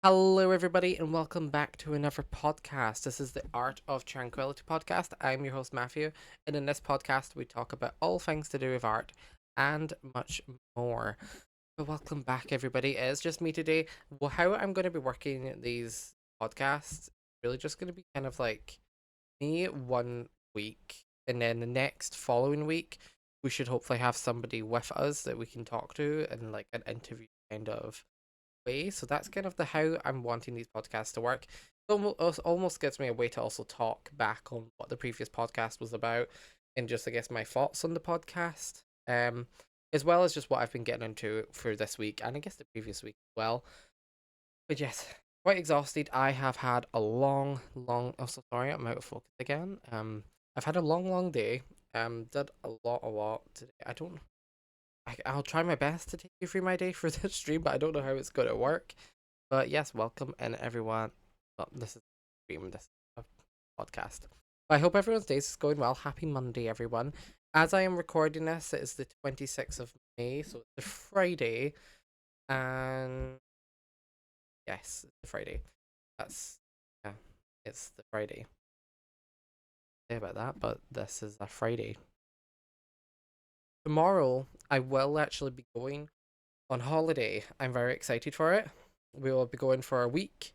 Hello, everybody, and welcome back to another podcast. This is the Art of Tranquillity Podcast. I'm your host, Matthew, and in this podcast, we talk about all things to do with art and much more. But welcome back, everybody. It's just me today. Well, how I'm going to be working these podcasts really just going to be kind of like me one week, and then the next following week, we should hopefully have somebody with us that we can talk to and like an interview kind of way. So that's kind of the how I'm wanting these podcasts to work. It almost gives me a way to also talk back on what the previous podcast was about and just I guess my thoughts on the podcast. As well as just what I've been getting into for this week and I guess the previous week as well. But yes, quite exhausted. I have had a long oh so sorry, I'm out of focus again. I've had a long day. Did a lot today. I'll try my best to take you through my day for this stream, but I don't know how it's going to work. But yes, welcome and everyone. Well, this is a stream, this is a podcast. But I hope everyone's day is going well. Happy Monday, everyone. As I am recording this, it is the 26th of May, so it's the Friday. And yes, it's the Friday. That's, yeah, it's the Friday. Say about that, but this is a Friday. Tomorrow, I will actually be going on holiday. I'm very excited for it. We will be going for a week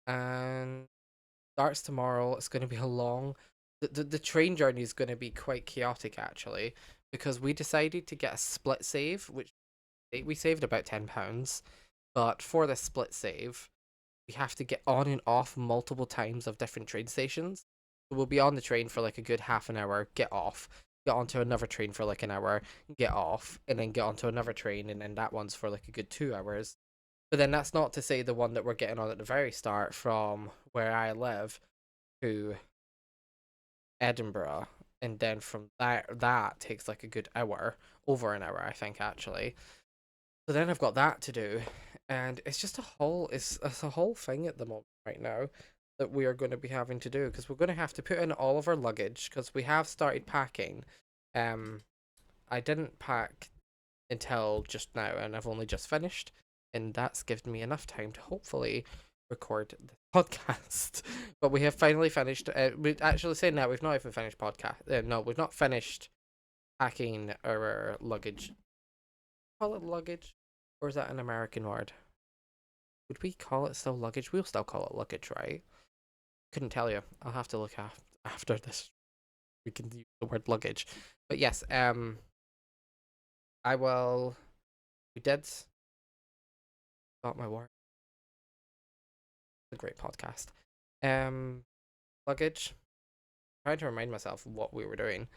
and starts tomorrow. It's going to be a long. The train journey is going to be quite chaotic actually because we decided to get a split save, which we saved about £10, but for the split save, we have to get on and off multiple times of different train stations. So we'll be on the train for like a good half an hour, get off, get onto another train for like an hour, get off, and then get onto another train, and then that one's for like a good 2 hours. But then that's not to say the one that we're getting on at the very start from where I live to Edinburgh, and then from that takes like a good hour, over an hour, I think actually. So then I've got that to do, and it's just it's a whole thing at the moment right now that we are going to be having to do because we're going to have to put in all of our luggage because we have started packing. Um, I didn't pack until just now, and I've only just finished, and that's given me enough time to hopefully record the podcast. But we have finally finished. We actually saying that we've not even finished podcast. No, we've not finished packing our luggage. Call it luggage, or is that an American word? Would we call it still luggage? We'll still call it luggage, right? Couldn't tell you. I'll have to look after this. We can use the word luggage, but yes. I will. We did. Got my word. A great podcast. Um, Luggage. Trying to remind myself what we were doing.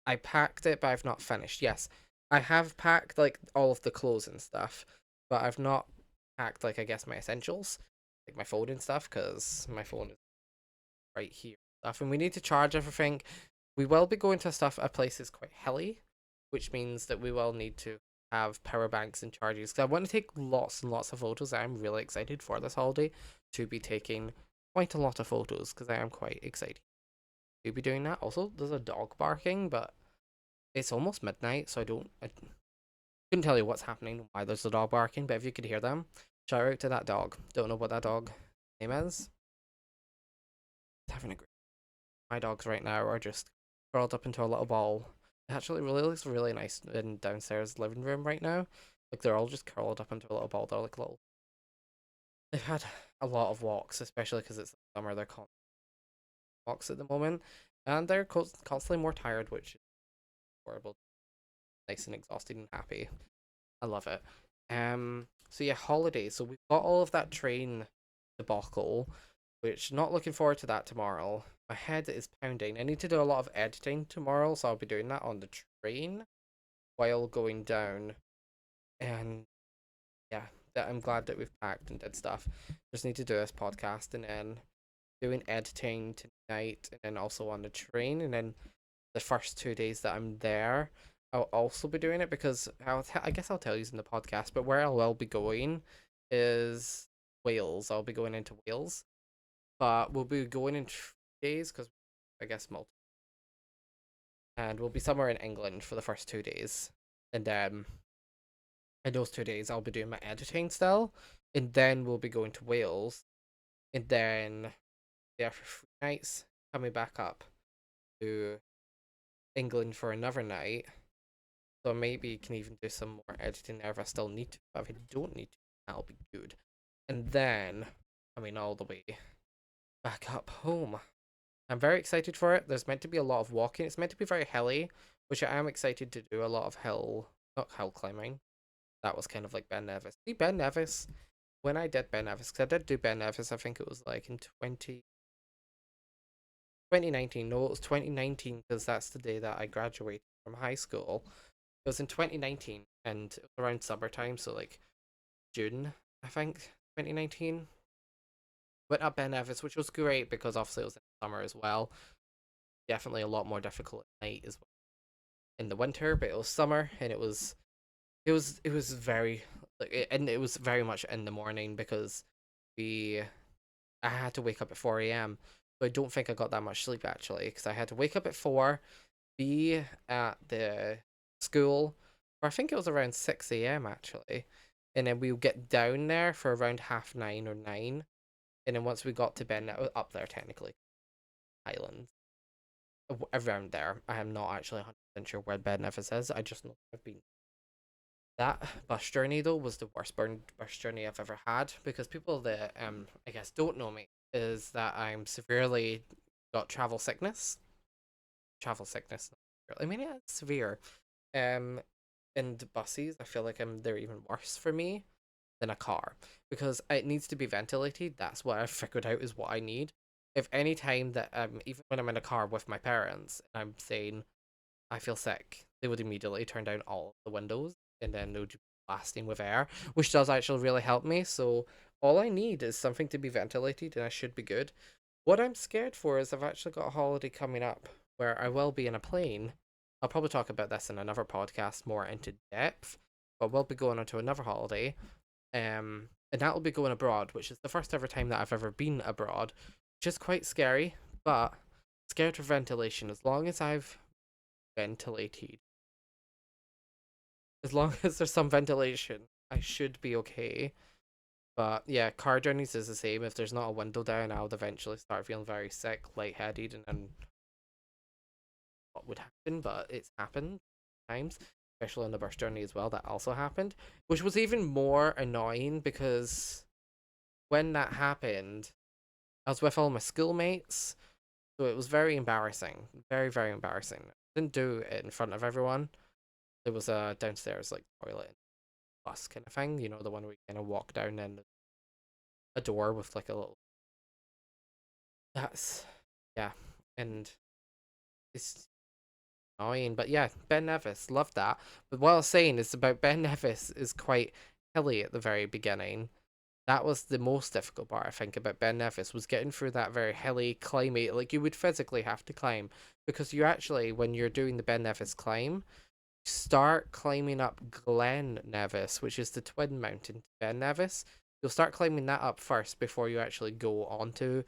I packed it, but I've not finished. Yes, I have packed like all of the clothes and stuff, but I've not packed like I guess my essentials, like my phone and stuff, because my phone is right here stuff, and we need to charge everything. We will be going to stuff a place that's quite hilly, which means that we will need to have power banks and chargers. Because I want to take lots and lots of photos. I'm really excited for this holiday to be taking quite a lot of photos because I am quite excited to be doing that. Also, there's a dog barking, but it's almost midnight, so I couldn't tell you what's happening, why there's a dog barking. But if you could hear them, shout out to that dog. Don't know what that dog name is. It's having a great. My dogs right now are just curled up into a little ball. It actually really looks really nice in downstairs living room right now. Like they're all just curled up into a little ball. They're like little. They've had a lot of walks, especially because it's summer. They're constant walks at the moment, and they're constantly more tired, which is horrible. Nice and exhausted and happy. I love it. So yeah, holidays. So we've got all of that train debacle, which not looking forward to that tomorrow. My head is pounding. I need to do a lot of editing tomorrow, so I'll be doing that on the train while going down. And yeah, that I'm glad that we've packed and did stuff. Just need to do this podcast and then doing editing tonight, and then also on the train, and then the first 2 days that I'm there, I'll also be doing it because I guess I'll tell you in the podcast. But where I will be going is Wales. I'll be going into Wales, but we'll be going in 3 days because I guess multi, and we'll be somewhere in England for the first 2 days, and in those 2 days I'll be doing my editing still and then we'll be going to Wales, and then there for 3 nights, coming back up to England for another night. So maybe you can even do some more editing there if I still need to. But if I don't need to, that'll be good. And then, I mean, all the way back up home. I'm very excited for it. There's meant to be a lot of walking. It's meant to be very hilly, which I am excited to do. A lot of not hill climbing. That was kind of like Ben Nevis. See, Ben Nevis, when I did Ben Nevis, because I did do Ben Nevis, I think it was like in 2019. No, it was 2019 because that's the day that I graduated from high school. It was in 2019 and it was around summertime, so like June, I think, 2019. Went up Ben Nevis, which was great because obviously it was in summer as well. Definitely a lot more difficult at night as well in the winter, but it was summer and it was very like, and it was very much in the morning because we I had to wake up at 4 a.m. So I don't think I got that much sleep actually because I had to wake up at 4, be at the school, or I think it was around 6 a.m. actually, and then we would get down there for around 9:30 or 9, and then once we got to Ben, up there technically, Highlands, around there. I am not actually 100% sure where Ben Nevis is. I just know I've been. That bus journey though was the worst bus journey I've ever had because people that I guess don't know me is that I'm severely got travel sickness. Travel sickness. I mean, yeah, it's severe. Um, and buses, I feel like they're even worse for me than a car because it needs to be ventilated. That's what I've figured out is what I need. If any time that even when I'm in a car with my parents and I'm saying I feel sick, they would immediately turn down all of the windows and then they would be blasting with air, which does actually really help me. So all I need is something to be ventilated and I should be good. What I'm scared for is I've actually got a holiday coming up where I will be in a plane. I'll probably talk about this in another podcast more into depth, but we'll be going on to another holiday. And that will be going abroad, which is the first ever time that I've ever been abroad, which is quite scary, but scared for ventilation. As long as I've ventilated, as long as there's some ventilation, I should be okay. But yeah, car journeys is the same. If there's not a window down, I would eventually start feeling very sick, lightheaded, and what would happen, but it's happened times, especially on the bus journey as well. That also happened, which was even more annoying because when that happened, I was with all my schoolmates, so it was very embarrassing, very very embarrassing. I didn't do it in front of everyone. There was a downstairs like toilet and bus kind of thing, the one where you kind of walk down and a door with like a little. That's yeah, and it's annoying. But yeah, Ben Nevis, love that. But what I was saying is about Ben Nevis is quite hilly at the very beginning. That was the most difficult part, I think, about Ben Nevis, was getting through that very hilly, climby, like you would physically have to climb. Because you actually, when you're doing the Ben Nevis climb, start climbing up Glen Nevis, which is the twin mountain to Ben Nevis. You'll start climbing that up first before you actually go onto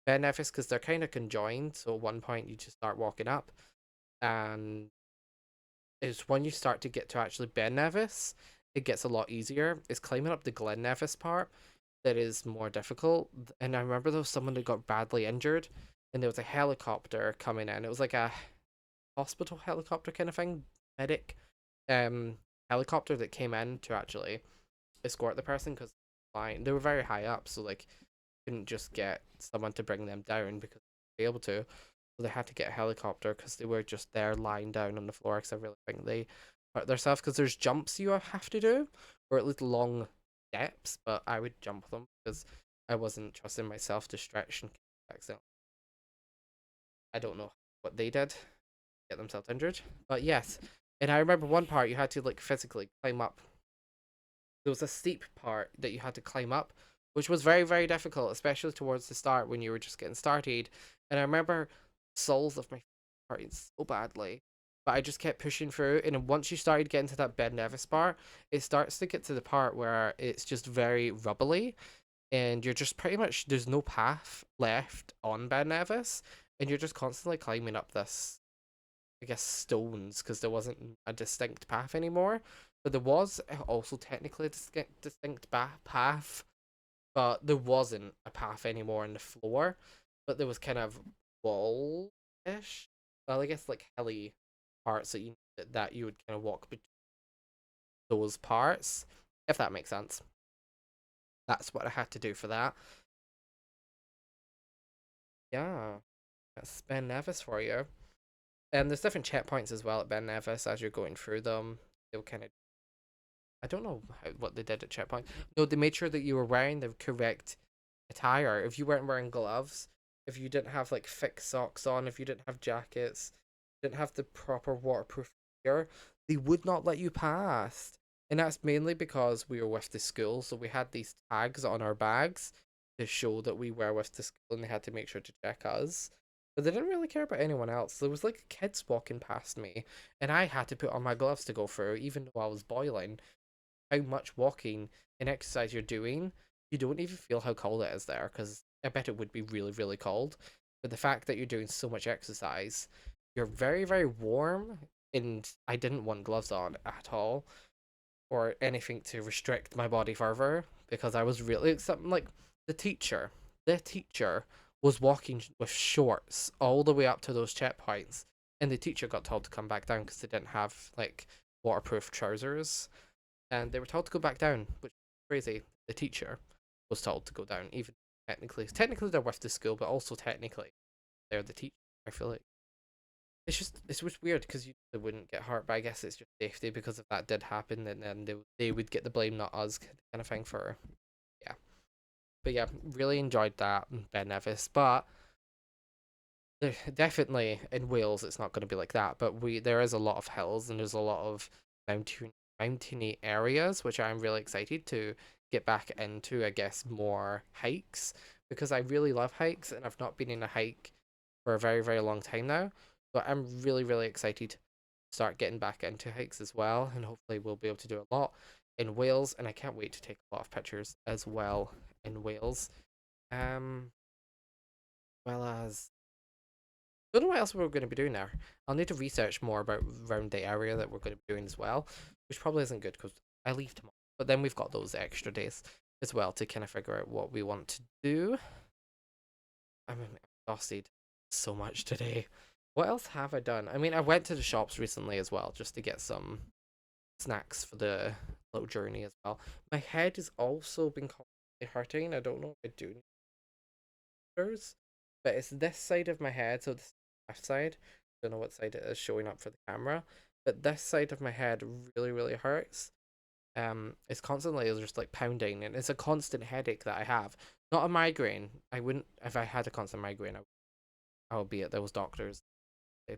Ben Nevis, because they're kind of conjoined. So at one point you just start walking up, and it's when you start to get to actually Ben Nevis, it gets a lot easier. It's climbing up the Glen Nevis part that is more difficult. And I remember there was someone that got badly injured, and there was a helicopter coming in. It was like a hospital helicopter kind of thing, medic helicopter that came in to actually escort the person because they were very high up, so like couldn't just get someone to bring them down because they were able to. So they had to get a helicopter because they were just there lying down on the floor because I really think they hurt themselves because there's jumps you have to do, or at least long steps, but I would jump them because I wasn't trusting myself to stretch and accident. I don't know what they did, get themselves injured. But yes, and I remember one part you had to like physically climb up. There was a steep part that you had to climb up, which was very, very difficult, especially towards the start when you were just getting started. And I remember soles of my feet hurting so badly. But I just kept pushing through, and then once you started getting to that Ben Nevis part, it starts to get to the part where it's just very rubbly, and you're just pretty much there's no path left on Ben Nevis, and you're just constantly climbing up this, I guess, stones because there wasn't a distinct path anymore. But there was also technically a distinct path but there wasn't a path anymore on the floor, but there was kind of wall-ish. Well, I guess like hilly parts that you would kind of walk between those parts, if that makes sense. That's what I had to do for that. Yeah, that's Ben Nevis for you. And there's different checkpoints as well at Ben Nevis as you're going through them. They'll kind of, I don't know what they did at checkpoint. No, they made sure that you were wearing the correct attire. If you weren't wearing gloves, if you didn't have like thick socks on, if you didn't have jackets, didn't have the proper waterproof gear, they would not let you pass. And that's mainly because we were with the school, so we had these tags on our bags to show that we were with the school, and they had to make sure to check us. But they didn't really care about anyone else. There was like kids walking past me, and I had to put on my gloves to go through, even though I was boiling. How much walking and exercise you're doing, you don't even feel how cold it is there, because I bet it would be really, really cold. But the fact that you're doing so much exercise, you're very, very warm, and I didn't want gloves on at all or anything to restrict my body further because I was really something like the teacher was walking with shorts all the way up to those checkpoints, and the teacher got told to come back down because they didn't have like waterproof trousers, and they were told to go back down, which is crazy. The teacher was told to go down, even technically they're with the school, but also technically they're the teacher. I feel like it's just weird because they wouldn't get hurt, but I guess it's just safety because if that did happen, then they would get the blame, not us, kind of thing for yeah. But yeah, really enjoyed that Ben Nevis, but definitely in Wales it's not going to be like that. But there is a lot of hills and there's a lot of mountainy areas, which I'm really excited to get back into. I guess more hikes because I really love hikes and I've not been in a hike for a very very long time now. So I'm really really excited to start getting back into hikes as well, and hopefully we'll be able to do a lot in Wales. And I can't wait to take a lot of pictures as well in Wales. Um, well as don't know what else we're going to be doing there. I'll need to research more about around the area that we're going to be doing as well, which probably isn't good because I leave tomorrow. But then we've got those extra days as well to kind of figure out what we want to do. I'm exhausted so much today. What else have I done? I mean, I went to the shops recently as well just to get some snacks for the little journey as well. My head has also been constantly hurting. I don't know if I do need doctors, but it's this side of my head, so this left side. Don't know what side it is showing up for the camera, but this side of my head really, really hurts. It's constantly just like pounding, and it's a constant headache that I have. Not a migraine. I wouldn't if I had a constant migraine. I would be at those doctors.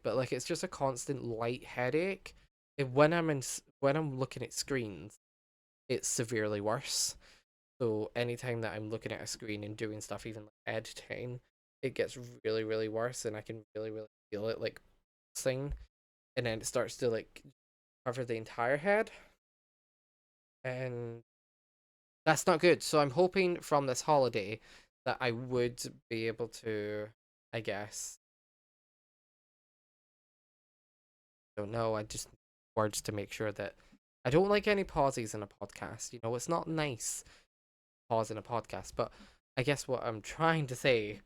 But like it's just a constant light headache. When when I'm looking at screens, it's severely worse. So anytime that I'm looking at a screen and doing stuff, even like editing, it gets really, really worse, and I can really, really feel it like pulsing, and then it starts to like cover the entire head, and that's not good. So I'm hoping from this holiday that I would be able to, I guess, don't know. I just need words to make sure that I don't like any pauses in a podcast. You know, it's not nice pause in a podcast, but I guess what I'm trying to say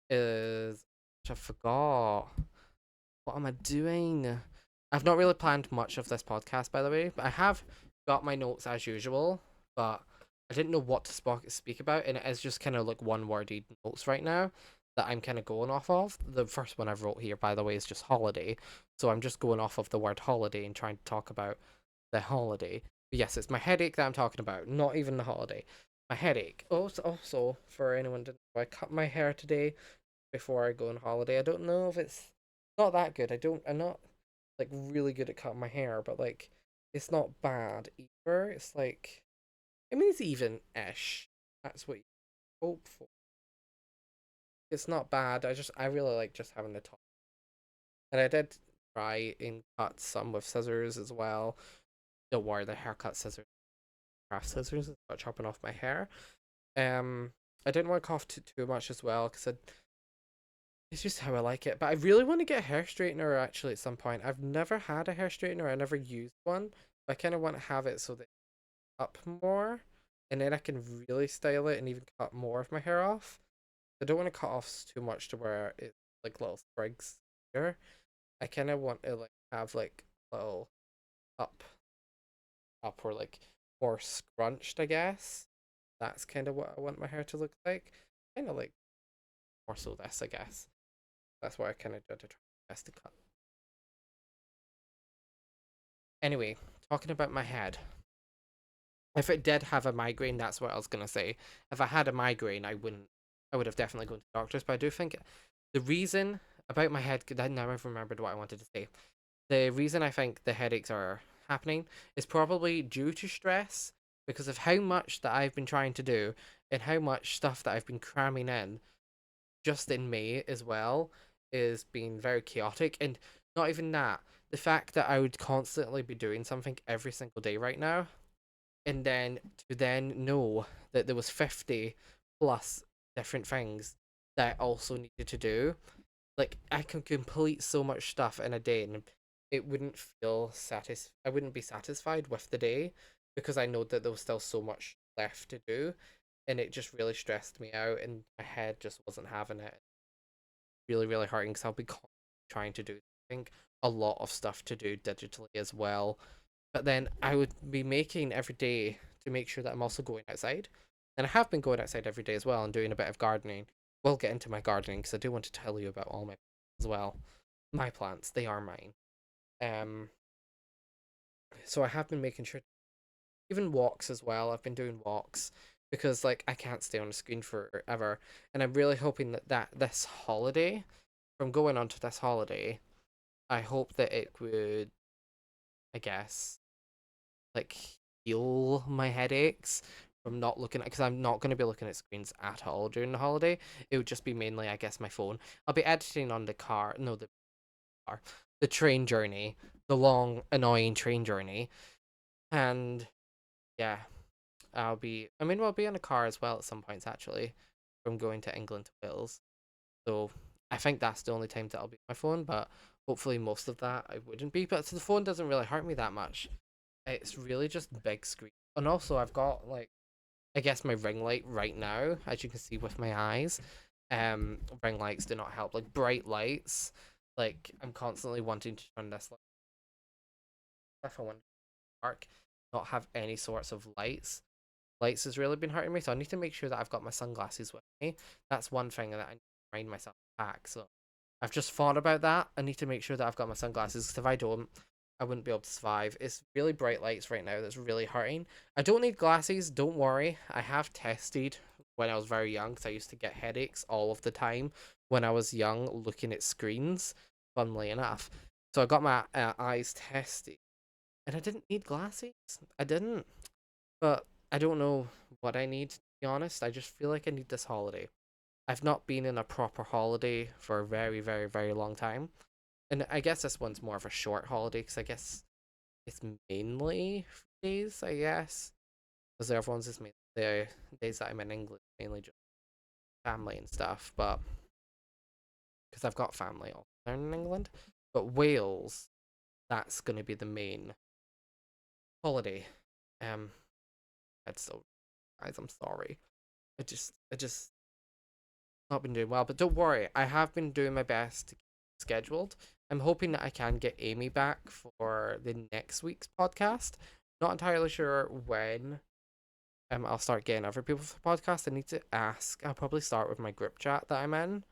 is I forgot. What am I doing? I've not really planned much of this podcast, by the way, but I have got my notes as usual, but I didn't know what to speak about, and it is just kind of like one wordy notes right now that I'm kind of going off of. The first one I've wrote here, by the way, is just holiday, so I'm just going off of the word holiday and trying to talk about the holiday. But yes, it's my headache that I'm talking about, not even the holiday. My headache. Also, for anyone to know, I cut my hair today before I go on holiday. I don't know if it's not that good. I'm not like really good at cutting my hair, but like it's not bad either. It's like I mean it's even-ish. That's what you hope for. It's not bad. I really like just having the top. And I did try and cut some with scissors as well. Don't worry, the haircut scissors, craft scissors, is not chopping off my hair. I didn't want to cough too much as well because it's just how I like it. But I really want to get a hair straightener actually at some point. I've never had a hair straightener. I never used one. But I kind of want to have it so that it's up more. and then I can really style it and even cut more of my hair off. I don't want to cut off too much to where it's like little sprigs here. I kind of want to like have like little up, up or like more scrunched, I guess. That's kind of what I want my hair to look like. Kind of like more so this, I guess. That's why I kind of did to try my best to cut. Anyway, talking about my head. If it did have a migraine, that's what I was gonna say. If I had a migraine, I wouldn't. I would have definitely gone to doctors. But I do think the reason about my head, now I've remembered what I wanted to say. The reason I think the headaches are happening is probably due to stress because of how much that I've been trying to do and how much stuff that I've been cramming in just in May as well is being very chaotic. And not even that, the fact that I would constantly be doing something every single day right now, and then to then know that there was 50 plus different things that I also needed to do. Like I can complete so much stuff in a day and it wouldn't feel I wouldn't be satisfied with the day because I know that there was still so much left to do, and it just really stressed me out and my head just wasn't having it. Really, really hurting because I'll be trying to do, I think, a lot of stuff to do digitally as well. But then I would be making every day to make sure that I'm also going outside. And I have been going outside every day as well and doing a bit of gardening. We'll get into my gardening because I do want to tell you about all my plants as well. My plants, they are mine. Um, so I have been making sure, even walks as well. I've been doing walks because like I can't stay on the screen forever, and I'm really hoping that this holiday, from going on to this holiday, I hope that it would, I guess, like heal my headaches from not looking at, because I'm not going to be looking at screens at all during the holiday. It would just be mainly, I guess, my phone. I'll be editing on the car, no, the car, the train journey, the long, annoying train journey, and yeah, I mean, we'll be in a car as well at some points actually, from going to England to Wales. So I think that's the only time that I'll be on my phone, but hopefully most of that I wouldn't be. But so the phone doesn't really hurt me that much. It's really just big screen. And also I've got like, I guess my ring light right now, as you can see with my eyes. Ring lights do not help. Like bright lights. Like I'm constantly wanting to turn this light if I want to dark, not have any sorts of lights. Lights has really been hurting me, so I need to make sure that I've got my sunglasses with me. That's one thing that I need to remind myself to pack. So I've just thought about that. I need to make sure that I've got my sunglasses because if I don't, I wouldn't be able to survive. It's really bright lights right now that's really hurting. I don't need glasses, don't worry. I have tested when I was very young because I used to get headaches all of the time when I was young looking at screens, funnily enough. So I got my eyes tested and I didn't need glasses. I didn't. But I don't know what I need, to be honest. I just feel like I need this holiday. I've not been in a proper holiday for a very, very, very long time. And I guess this one's more of a short holiday because I guess it's mainly days, I guess. Because the other ones is mainly the days that I'm in England, mainly just family and stuff. But because I've got family all there in England. But Wales, that's going to be the main holiday. Um, that's so, guys, I'm sorry. I just not been doing well, but don't worry, I have been doing my best to keep it scheduled. I'm hoping that I can get Amy back for the next week's podcast. Not entirely sure when I'll start getting other people for the podcast. I need to ask. I'll probably start with my group chat that I'm in.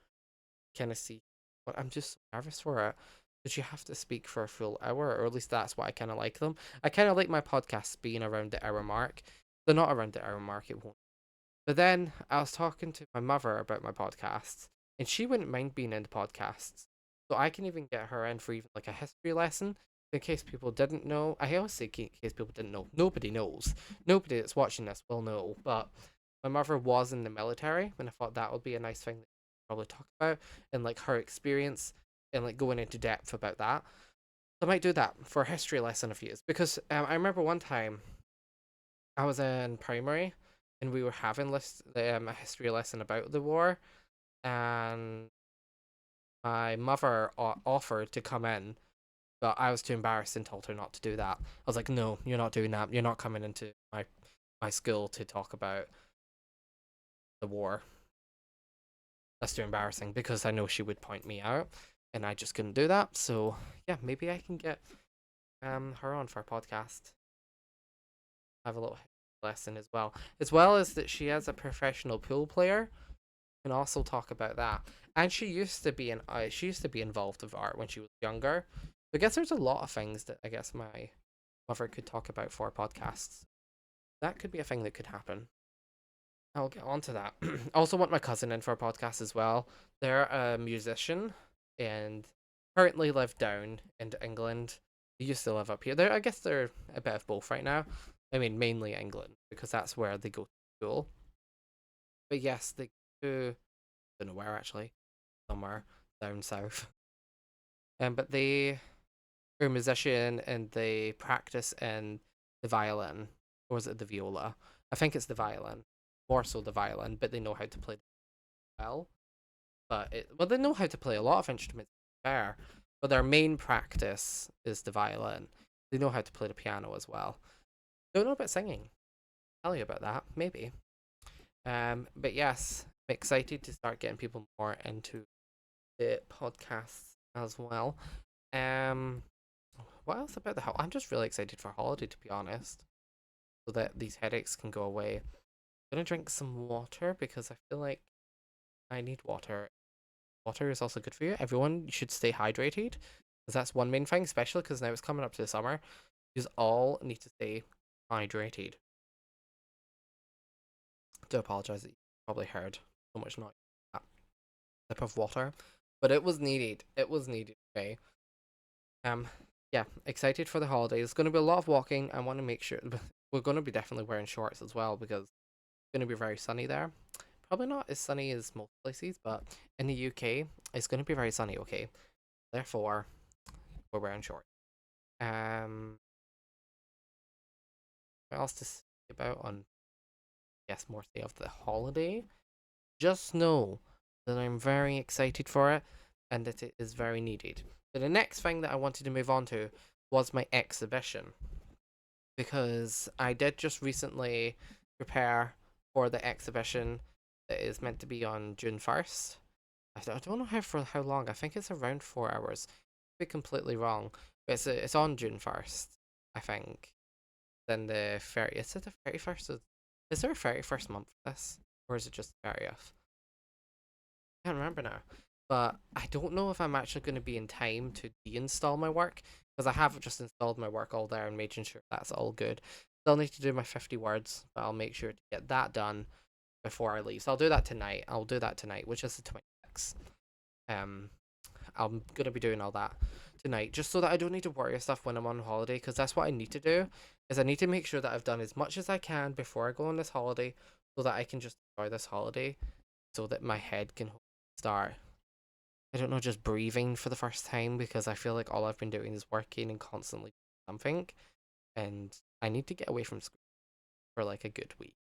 Kind of see, but I'm just so nervous for it. Because you have to speak for a full hour, or at least that's what I kind of like them. I kind of like my podcasts being around the hour mark. They're not around the hour mark, it won't. But then I was talking to my mother about my podcasts, and she wouldn't mind being in the podcasts. So I can even get her in for even like a history lesson. In case people didn't know, I always say in case people didn't know. Nobody knows. Nobody that's watching this will know. But my mother was in the military, and I thought that would be a nice thing to probably talk about, and like her experience, and like going into depth about that. So I might do that for a history lesson of years because I remember one time I was in primary and we were having a history lesson about the war, and my mother offered to come in, but I was too embarrassed and told her not to do that. I was like, no, you're not doing that. You're not coming into my my school to talk about the war. That's too embarrassing because I know she would point me out, and I just couldn't do that. So yeah, maybe I can get her on for a podcast. Have a little lesson as well as that she has a professional pool player. Can also talk about that. And she used to be involved with art when she was younger. I guess there's a lot of things that I guess my mother could talk about for podcasts. That could be a thing that could happen. I'll get on to that. I also want my cousin in for a podcast as well. They're a musician and currently live down in England. They used to live up here. I guess they're a bit of both right now. I mean, mainly England because that's where they go to school. But yes, they go. Don't know where actually. Somewhere down south. But they are a musician and they practice in the violin, or is it the viola? I think it's the violin, more so the violin, but they know how to play well. Well, they know how to play a lot of instruments, fair, but their main practice is the violin. They know how to play the piano as well. Don't know about singing. Tell you about that, maybe. But yes, I'm excited to start getting people more into the podcasts as well. What else about the I'm just really excited for holiday, to be honest, so that these headaches can go away. I'm gonna drink some water because I feel like I need water. Water is also good for you. Everyone should stay hydrated because that's one main thing, especially because now it's coming up to the summer. You all need to stay hydrated. I do apologize that you probably heard so much noise. That sip of water, but it was needed. It was needed. Okay. Yeah, excited for the holidays. It's going to be a lot of walking. I want to make sure we're going to be definitely wearing shorts as well because it's going to be very sunny there. Probably not as sunny as most places, but in the UK, it's going to be very sunny. Okay, therefore, we're wearing shorts. What else to speak about on, yes, more day of the holiday? Just know that I'm very excited for it and that it is very needed. So the next thing that I wanted to move on to was my exhibition, because I did just recently prepare for the exhibition that is meant to be on June 1st. I don't know for how long. I think it's around 4 hours. Could be completely wrong, but it's on June 1st, I think. Then the 30th. Is it the 31st? Is there a 31st month for this? Or is it just 30th? I can't remember now. But I don't know if I'm actually going to be in time to deinstall my work because I have just installed my work all there and making sure that's all good. Still need to do my 50 words, but I'll make sure to get that done before I leave. So I'll do that tonight. Which is the 26th. I'm gonna be doing all that tonight, just so that I don't need to worry of stuff when I'm on holiday, because that's what I need to do. Is I need to make sure that I've done as much as I can before I go on this holiday, so that I can just enjoy this holiday, so that my head can start, I don't know, just breathing for the first time, because I feel like all I've been doing is working and constantly doing something, and I need to get away from school for like a good week,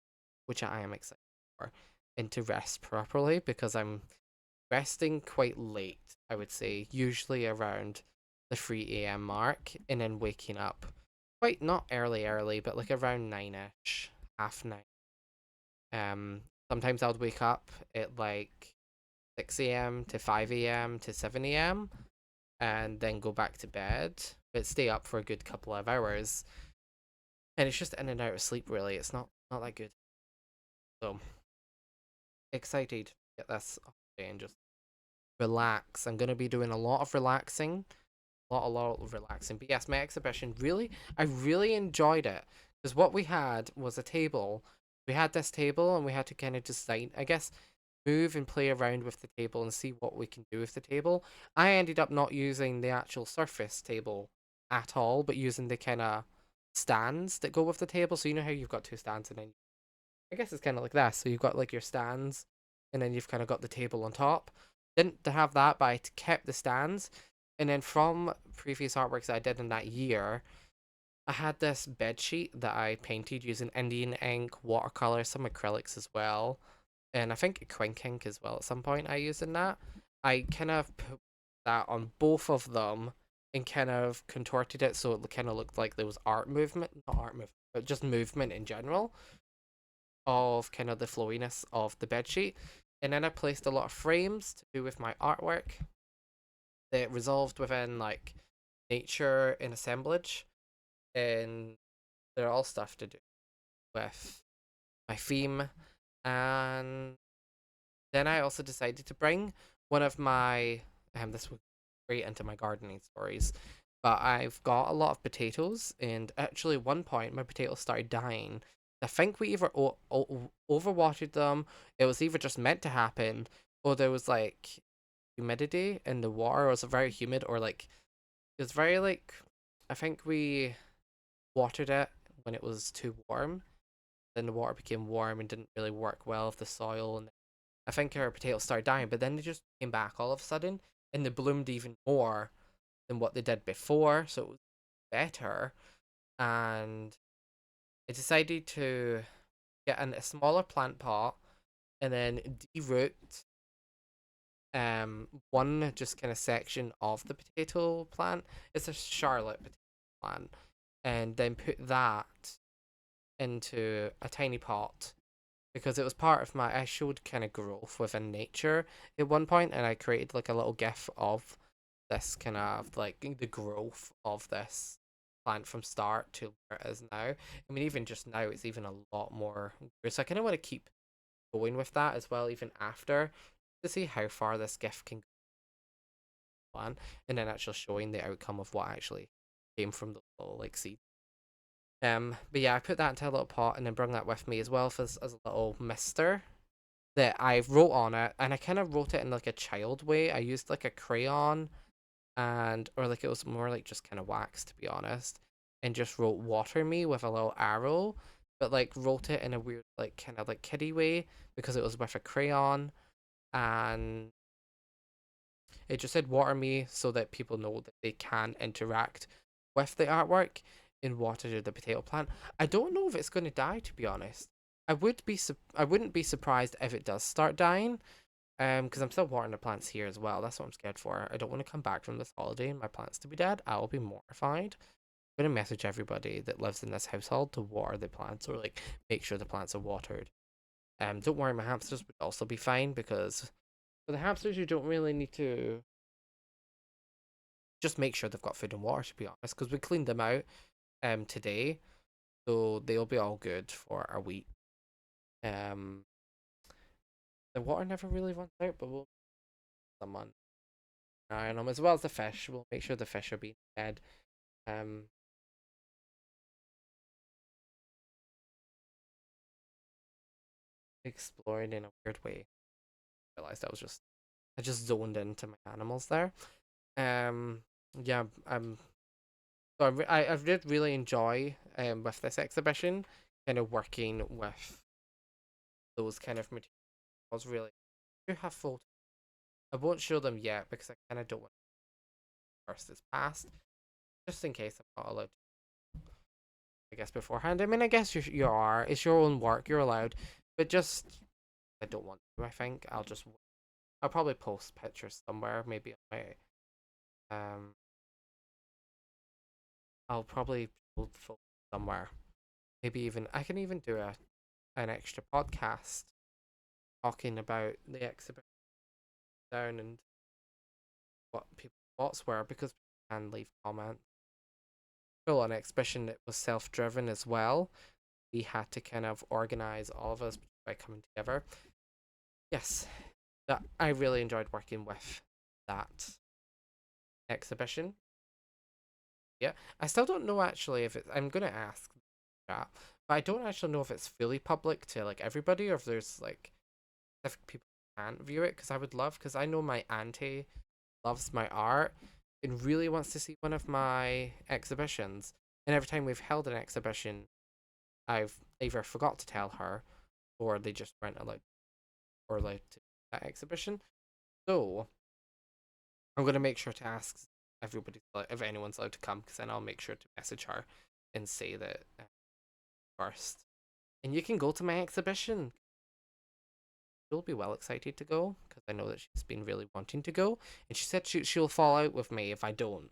which I am excited for, and to rest properly, because I'm resting quite late, I would say, usually around the 3 a.m. mark, and then waking up quite not early, but like around 9ish, half 9. Sometimes I would wake up at like 6 a.m. to 5 a.m. to 7 a.m. and then go back to bed, but stay up for a good couple of hours. And it's just in and out of sleep, really. It's not that good. So excited to get this off and just relax. I'm gonna be doing a lot of relaxing, a lot of relaxing. But yes, my exhibition I really enjoyed it, because what we had was a table. We had this table, and we had to kind of just like, I guess, move and play around with the table and see what we can do with the table. I ended up not using the actual surface table at all, but using the kind of stands that go with the table. So you know how you've got two stands, and then I guess it's kind of like that. So you've got like your stands, and then you've kind of got the table on top. Didn't have that, but I kept the stands. And then from previous artworks that I did in that year, I had this bed sheet that I painted using Indian ink, watercolor, some acrylics as well, and I think Quink ink as well at some point I used in that. I kind of put that on both of them and kind of contorted it so it kind of looked like there was art movement, not art movement, but just movement in general. of kind of the flowiness of the bedsheet. And then I placed a lot of frames to do with my artwork that resolved within like nature and assemblage. And they're all stuff to do with my theme. And then I also decided to bring one of my this will great into my gardening stories. But I've got a lot of potatoes, and actually, one point my potatoes started dying. I think we either overwatered them. It was either just meant to happen, or there was like humidity in the water. It was very humid, or like it was very like I think we watered it when it was too warm. Then the water became warm and didn't really work well with the soil, and I think our potatoes started dying. But then they just came back all of a sudden, and they bloomed even more than what they did before, so it was better. And I decided to get in a smaller plant pot and then de-root one just kind of section of the potato plant. It's a Charlotte potato plant, and then put that into a tiny pot because it was part of my I showed kind of growth within nature at one point, and I created like a little gif of this kind of like the growth of this plant from start to where it is now. I mean, even just now, it's even a lot more. So I kind of want to keep going with that as well, even after, to see how far this gift can go on, and then actually showing the outcome of what actually came from the little like seed. But yeah, I put that into a little pot and then bring that with me as well as a little mister that I wrote on it, and I kind of wrote it in like a child way. I used like a crayon and or like it was more like just kind of wax, to be honest, and just wrote water me with a little arrow, but like wrote it in a weird like kind of like kiddie way because it was with a crayon, and it just said water me so that people know that they can interact with the artwork and water the potato plant. I don't know if it's going to die, to be honest. I wouldn't be surprised if it does start dying. Because I'm still watering the plants here as well. That's what I'm scared for. I don't want to come back from this holiday and my plants to be dead. I will be mortified. I'm gonna message everybody that lives in this household to water the plants or like make sure the plants are watered. Don't worry, my hamsters would also be fine because for the hamsters you don't really need to just make sure they've got food and water, to be honest, because we cleaned them out today, so they'll be all good for a week. Um, the water never really runs out, but we'll someone on them as well as the fish. We'll make sure the fish are being fed. Um, exploring in a weird way. I realized I just zoned into my animals there. Um, yeah. So I did really enjoy with this exhibition, kind of working with those kind of materials. I was really I do have photos. I won't show them yet because I kind of don't want to burst this past, just in case I'm not allowed. I guess beforehand. I mean, I guess you are. It's your own work. You're allowed, but just I don't want to. I think I'll probably post pictures somewhere. Maybe on my I'll probably post photos somewhere. Maybe even I can even do an extra podcast talking about the exhibition down and what people's thoughts were because people can leave comments. Full on exhibition that was self-driven as well. We had to kind of organize all of us by coming together. Yes, that I really enjoyed working with that exhibition. Yeah, I still don't know actually if I'm gonna ask that, but I don't actually know if it's fully public to like everybody or if there's like if people can't view it because I would love because I know my auntie loves my art and really wants to see one of my exhibitions. And every time we've held an exhibition, I've either forgot to tell her or they just weren't allowed to that exhibition. So I'm gonna make sure to ask everybody if anyone's allowed to come, because then I'll make sure to message her and say that first. And you can go to my exhibition. She'll be well excited to go because I know that she's been really wanting to go, and she said she'll fall out with me if I don't.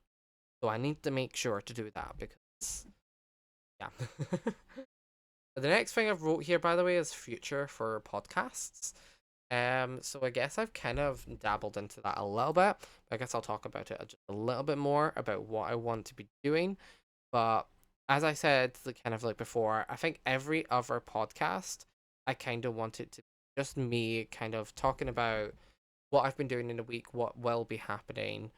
So I need to make sure to do that because yeah, The next thing I've wrote here, by the way, is future for podcasts. So I guess I've kind of dabbled into that a little bit. I guess I'll talk about it just a little bit more about what I want to be doing. But as I said, kind of like before, I think every other podcast, I kind of want it to be just me kind of talking about what I've been doing in the week, what will be happening,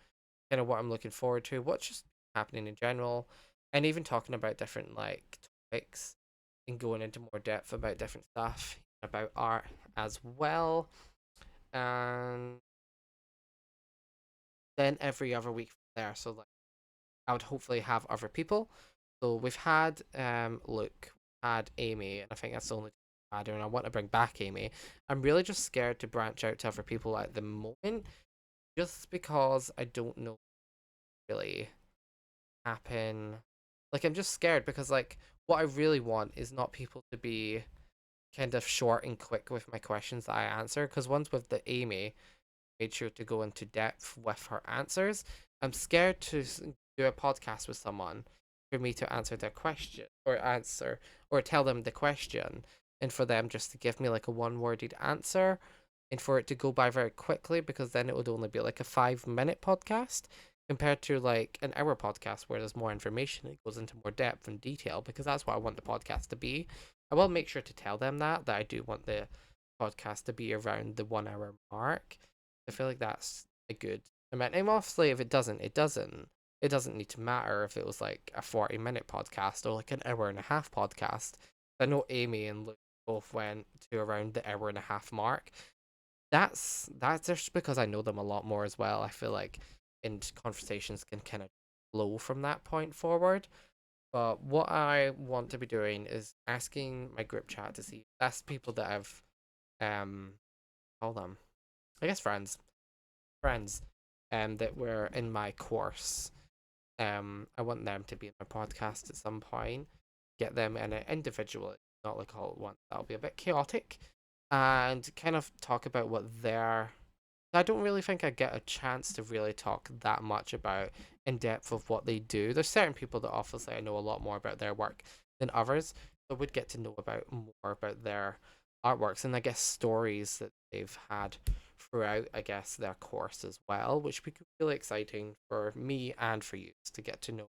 kind of what I'm looking forward to, what's just happening in general, and even talking about different like topics and going into more depth about different stuff about art as well. And then every other week from there, so like I would hopefully have other people. So we've had Luke, had Amy, and I think that's the only time I've had, and I want to bring back Amy. I'm really just scared to branch out to other people at the moment, just because I don't know really happen. Like I'm just scared because like what I really want is not people to be kind of short and quick with my questions that I answer. Because once with the Amy, made sure to go into depth with her answers. I'm scared to do a podcast with someone for me to answer their question or tell them the question and for them just to give me like a one worded answer and for it to go by very quickly because then it would only be like a 5 minute podcast compared to like an hour podcast where there's more information. It goes into more depth and detail because that's what I want the podcast to be. I will make sure to tell them that I do want the podcast to be around the 1 hour mark. I feel like that's a good amount. And obviously, if it doesn't, it doesn't. It doesn't need to matter if it was like a 40-minute podcast or like an hour and a half podcast. I know Amy and Luke both went to around the hour and a half mark. That's just because I know them a lot more as well. I feel like and conversations can kind of flow from that point forward. But what I want to be doing is asking my group chat to see that's people that I've call them I guess friends that were in my course. I want them to be in my podcast at some point. Get them in it individually, not like all at once. That'll be a bit chaotic. And kind of talk about what their I don't really think I get a chance to really talk that much about in depth of what they do. There's certain people that obviously I know a lot more about their work than others, so would get to know about more about their artworks and I guess stories that they've had throughout I guess their course as well, which would be really exciting for me and for you to get to know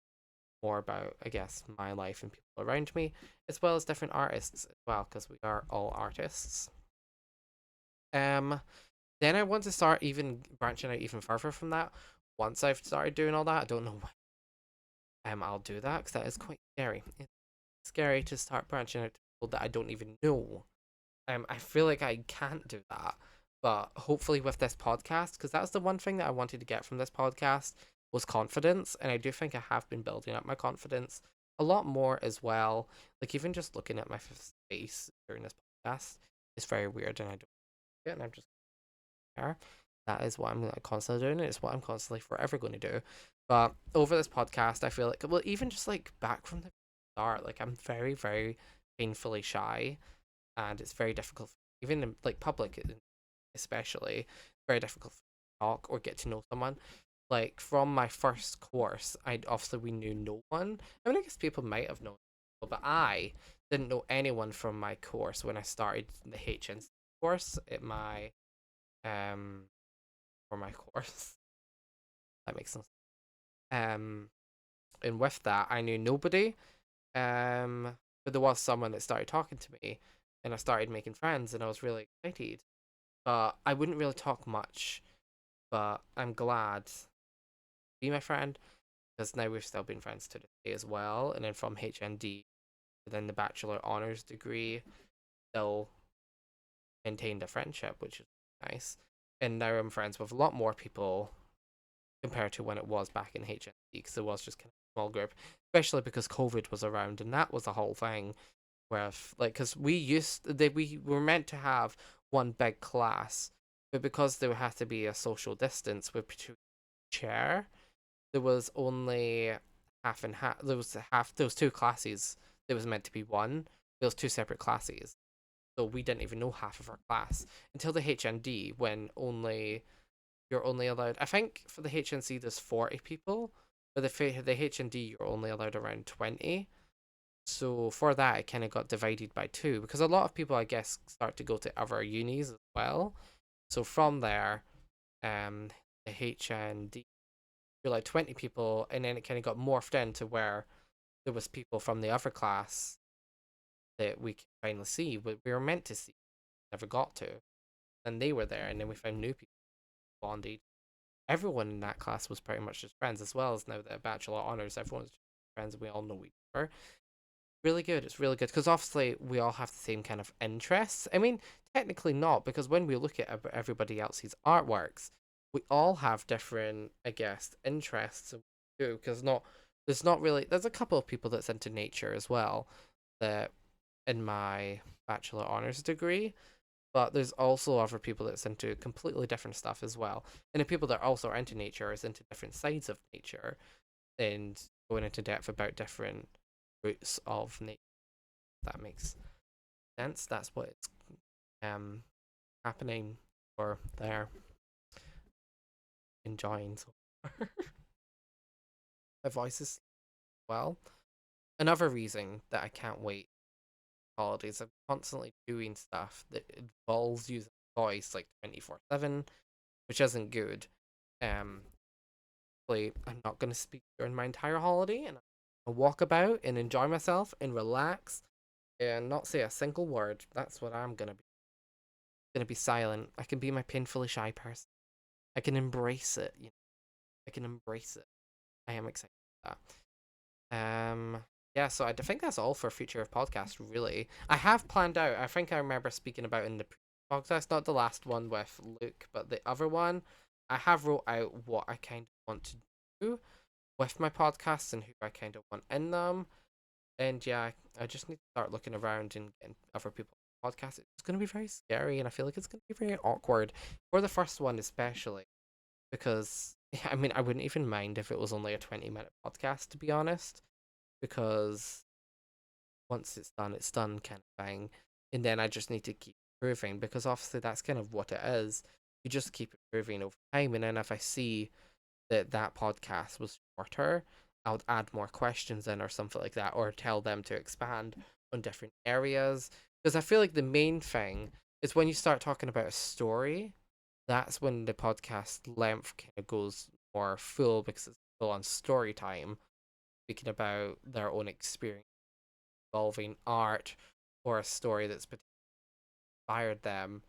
more about I guess my life and people around me, as well as different artists as well, because we are all artists. Um, then I want to start even branching out even further from that. Once I've started doing all that, I don't know when I'll do that because that is quite scary. It's scary to start branching out to people that I don't even know. I feel like I can't do that, but hopefully with this podcast, because that's the one thing that I wanted to get from this podcast was confidence, and I do think I have been building up my confidence a lot more as well. Like even just looking at my face during this podcast is very weird, and I don't get it, and I'm just there. That is what I'm like constantly doing. It's what I'm constantly forever going to do. But over this podcast, I feel like, well, even just like back from the start, like I'm very, very painfully shy, and it's very difficult, even in like public, especially, very difficult to talk or get to know someone. Like from my first course, I obviously we knew no one. I mean, I guess people might have known, but I didn't know anyone from my course when I started the HNC course at my um for my course. That makes sense. Um, and with that, I knew nobody. But there was someone that started talking to me, and I started making friends, and I was really excited. But I wouldn't really talk much. But I'm glad to be my friend because now we've still been friends to this day as well. And then from HND, then the Bachelor Honors degree, still maintained a friendship, which is nice. And now I'm friends with a lot more people compared to when it was back in HNC because it was just kind of a small group, especially because COVID was around and that was the whole thing. Where like, because we were meant to have one big class, but because there had to be a social distance with between chair, there was only half and half. There was two classes. There was meant to be one. There was two separate classes, so we didn't even know half of our class until the HND when only you're only allowed. I think for the HNC there's 40 people, but the HND you're only allowed around 20. So for that, it kind of got divided by two because a lot of people, I guess, start to go to other unis as well. So from there, the HND, you're like 20 people, and then it kind of got morphed into where there was people from the other class that we could finally see, but we were meant to see, never got to, and they were there, and then we found new people, bonded. Everyone in that class was pretty much just friends, as well as now the Bachelor Honors, everyone's just friends, we all know each other. Really good, it's really good, because obviously we all have the same kind of interests. I mean, technically not, because when we look at everybody else's artworks, we all have different, I guess, interests too, because there's not really, there's a couple of people that's into nature as well, that in my Bachelor Honors degree, but there's also other people that's into completely different stuff as well. And the people that also are into nature is into different sides of nature and going into depth about different roots of nature. That makes sense. That's what it's happening or they're enjoying so far. My voice is well. Another reason that I can't wait holidays, I'm constantly doing stuff that involves using voice like 24/7, which isn't good. Um, I'm not gonna speak during my entire holiday, and I'll walk about and enjoy myself and relax and not say a single word. That's what I'm gonna be. Gonna be silent. I can be my painfully shy person. I can embrace it. You know, I can embrace it. I am excited for that. Yeah. So I think that's all for future of podcast. Really, I have planned out. I think I remember speaking about in the podcast, not the last one with Luke, but the other one. I have wrote out what I kind of want to do with my podcasts and who I kind of want in them. And yeah, I just need to start looking around and getting other people podcasts. It's going to be very scary, and I feel like it's going to be very awkward for the first one, especially because I mean, I wouldn't even mind if it was only a 20-minute podcast, to be honest, because once it's done, kind of thing. And then I just need to keep improving because obviously that's kind of what it is. You just keep improving over time, and then if I see that podcast was shorter, I would add more questions in or something like that, or tell them to expand on different areas. Because I feel like the main thing is when you start talking about a story, that's when the podcast length kind of goes more full because it's full on story time, speaking about their own experience involving art or a story that's inspired them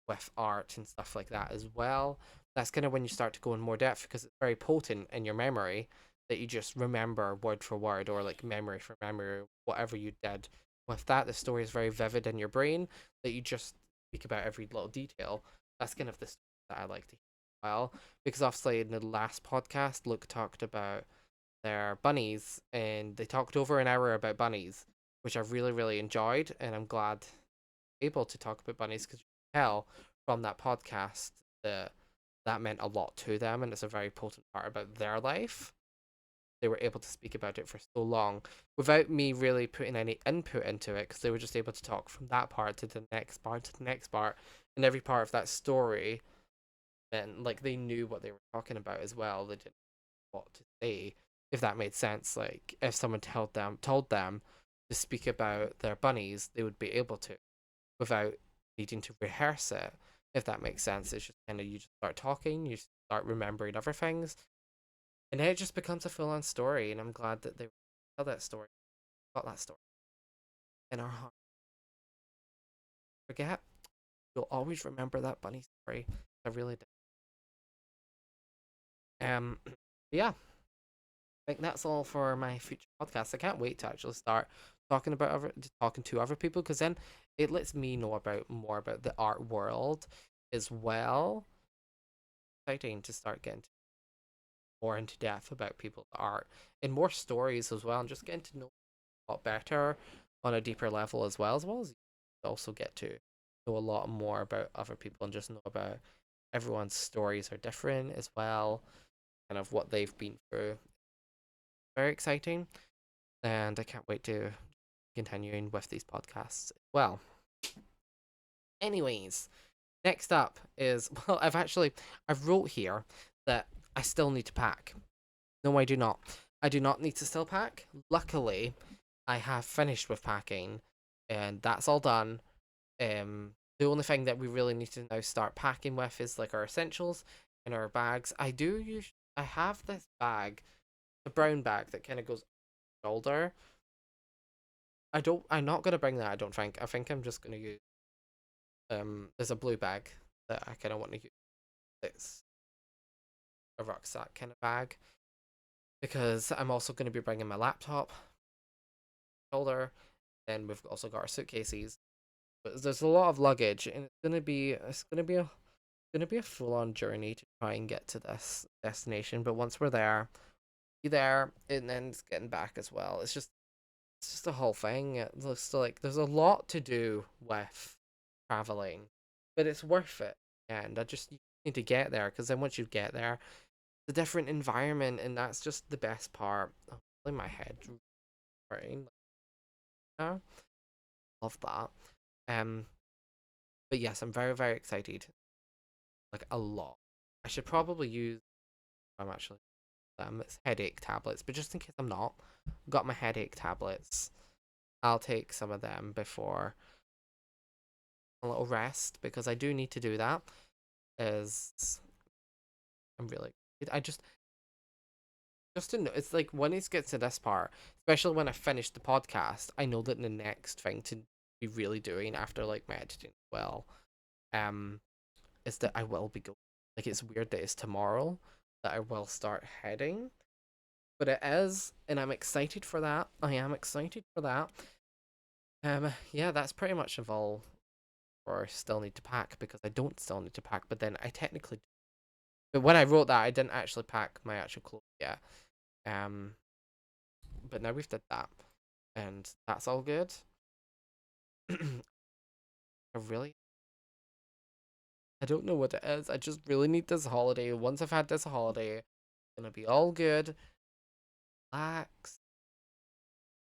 with art and stuff like that as well. That's kind of when you start to go in more depth because it's very potent in your memory that you just remember word for word or like memory for memory, whatever you did. With that, the story is very vivid in your brain that you just speak about every little detail. That's kind of the story that I like to hear as well. Because obviously in the last podcast, Luke talked about their bunnies and they talked over an hour about bunnies, which I really, really enjoyed. And I'm glad able to talk about bunnies because you can tell from that podcast that that meant a lot to them and it's a very potent part about their life. They were able to speak about it for so long without me really putting any input into it because they were just able to talk from that part to the next part to the next part, and every part of that story then like they knew what they were talking about as well. They didn't know what to say, if that made sense. Like if someone told them to speak about their bunnies, they would be able to without needing to rehearse it, if that makes sense. It's just kind of you just start talking, you start remembering other things, and then it just becomes a full-on story. And I'm glad that they tell that story, got that story in our heart. Forget, you'll always remember that bunny story. I really did. Yeah, I think that's all for my future podcast. I can't wait to actually start talking to other people because then it lets me know about more about the art world as well. Exciting to start getting more into depth about people's art and more stories as well, and just getting to know a lot better on a deeper level as you also get to know a lot more about other people and just know about everyone's stories are different as well, kind of what they've been through. Very exciting, and I can't wait to continuing with these podcasts. Well, anyways, next up is well, I've wrote here that I still need to pack. No, I do not. I do not need to still pack. Luckily, I have finished with packing, and that's all done. The only thing that we really need to now start packing with is like our essentials and our bags. I have this bag, the brown bag that kind of goes shoulder. I'm not gonna bring that, I don't think. I think I'm just gonna use there's a blue bag that I kinda wanna use. It's a rucksack kind of bag. Because I'm also gonna be bringing my laptop, shoulder, and we've also got our suitcases. But there's a lot of luggage, and it's gonna be a full on journey to try and get to this destination. But once we're there, be there, and then it's getting back as well. It's just a whole thing. It looks like there's a lot to do with traveling, but it's worth it. And I just you need to get there, because then once you get there, it's a different environment, and that's just the best part. Oh, in my head, right? Now, love that. Um, but yes, I'm very very excited. Like a lot. I should probably use. I'm actually it's headache tablets, but just in case I'm not, got my headache tablets. I'll take some of them before a little rest, because I do need to do that. Is I'm really I just to know, it's like when it gets to this part, especially when I finish the podcast, I know that the next thing to be really doing after like my editing well, um, is that I will be going. Like it's weird that it's tomorrow that I will start heading, but it is, and I'm excited for that. I am excited for that. Yeah, that's pretty much of all. Or still need to pack, because I don't still need to pack, but then I technically. But when I wrote that, I didn't actually pack my actual clothes yet. Um, but now we've did that, and that's all good. I really, I don't know what it is. I just really need this holiday. Once I've had this holiday, it's gonna be all good. Relax.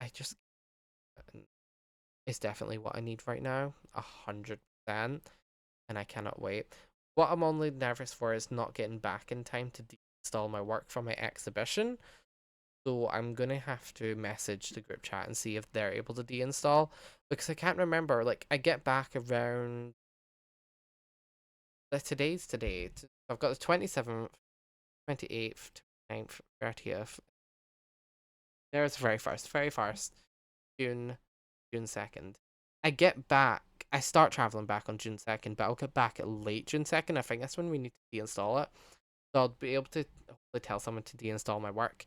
I just, it's definitely what I need right now, 100%, and I cannot wait. What I'm only nervous for is not getting back in time to install my work from my exhibition. So I'm gonna have to message the group chat and see if they're able to deinstall, because I can't remember. Like I get back around today's today. I've got the 27th, 28th, 29th, 30th. There's the very first June, June 2nd. I get back. I start traveling back on June 2nd, but I'll get back at late June 2nd. I think that's when we need to deinstall it. So I'll be able to hopefully tell someone to deinstall my work,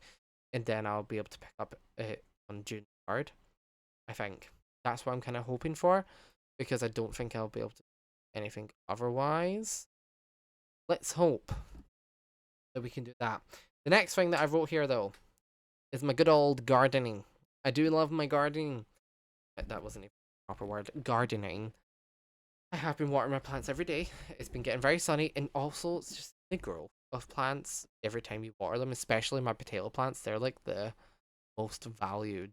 and then I'll be able to pick up it on June 3rd. I think that's what I'm kind of hoping for, because I don't think I'll be able to do anything otherwise. Let's hope that we can do that. The next thing that I wrote here, though, is my good old gardening. I do love my gardening. That wasn't a proper word. Gardening. I have been watering my plants every day. It's been getting very sunny, and also it's just the growth of plants every time you water them, especially my potato plants. They're like the most valued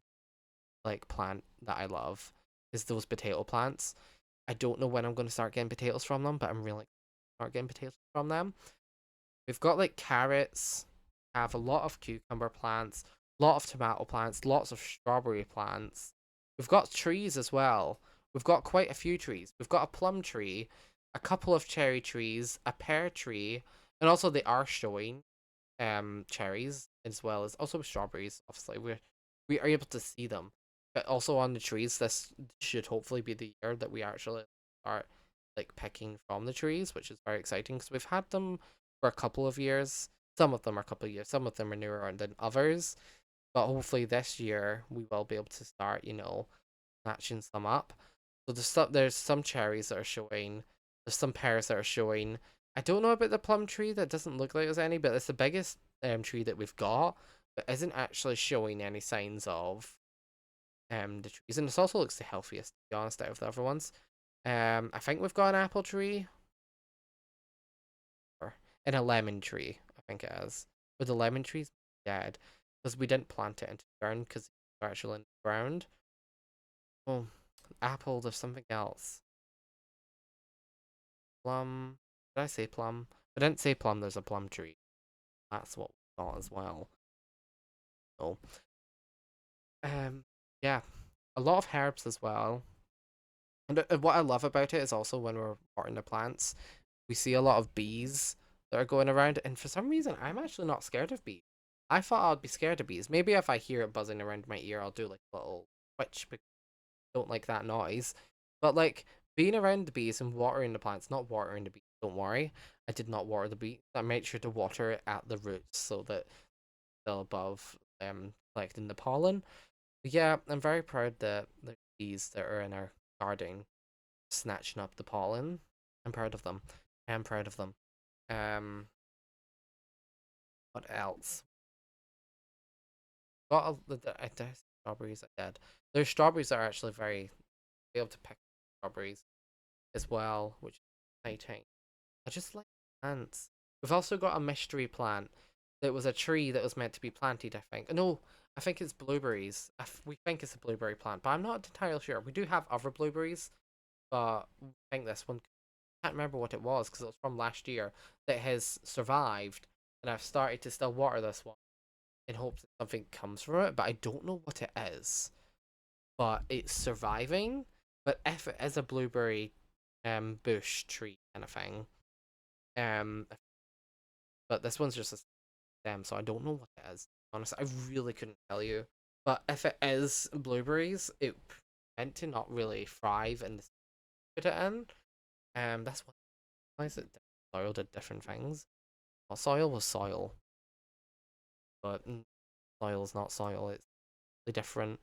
like plant that I love is those potato plants. I don't know when I'm going to start getting potatoes from them, but I'm really start getting potatoes from them. We've got like carrots, have a lot of cucumber plants, a lot of tomato plants, lots of strawberry plants. We've got trees as well. We've got quite a few trees. We've got a plum tree, a couple of cherry trees, a pear tree, and also they are showing cherries as well as also strawberries. Obviously, we are able to see them, but also on the trees. This should hopefully be the year that we actually start like picking from the trees, which is very exciting because we've had them for a couple of years. Some of them are a couple of years, some of them are newer than others. But hopefully this year we will be able to start, matching some up. So there's some cherries that are showing. There's some pears that are showing. I don't know about the plum tree. That doesn't look like there's any, but it's the biggest tree that we've got, but isn't actually showing any signs of the trees. And it also looks the healthiest, to be honest, out of the other ones. I think we've got an apple tree and a lemon tree. I think it is. But the lemon tree's dead because we didn't plant it into the ground because it's actually in the ground. Oh, apple. There's something else. Plum. Did I say plum? I didn't say plum. There's a plum tree. That's what we got as well. Oh. Um. yeah, a lot of herbs as well. And what I love about it is also when we're watering the plants, we see a lot of bees that are going around, and for some reason, I'm actually not scared of bees. I thought I'd be scared of bees. Maybe if I hear it buzzing around my ear, I'll do like a little twitch because I don't like that noise. But like being around the bees and watering the plants, not watering the bees, don't worry. I did not water the bees. I made sure to water it at the roots so that they're above collecting the pollen. But yeah, I'm very proud that the bees that are in our garden snatching up the pollen. I'm proud of them. I'm proud of them. Um, what else? Got I did strawberries. I did. There's strawberries that are actually very be able to pick strawberries as well, which is exciting. I just like plants. We've also got a mystery plant that was a tree that was meant to be planted. I think. No, I think it's blueberries. We think it's a blueberry plant, but I'm not entirely sure. We do have other blueberries, but I think this one. I can't remember what it was because it was from last year that has survived, and I've started to still water this one in hopes that something comes from it, but I don't know what it is. But it's surviving. But if it is a blueberry bush tree kind of thing, um but this one's just a stem, so I don't know what it is. Honestly, I really couldn't tell you. But if it is blueberries, it meant to not really thrive in the put it in. That's why is it soil did different things. Well, soil was soil, but soil is not soil. It's really different.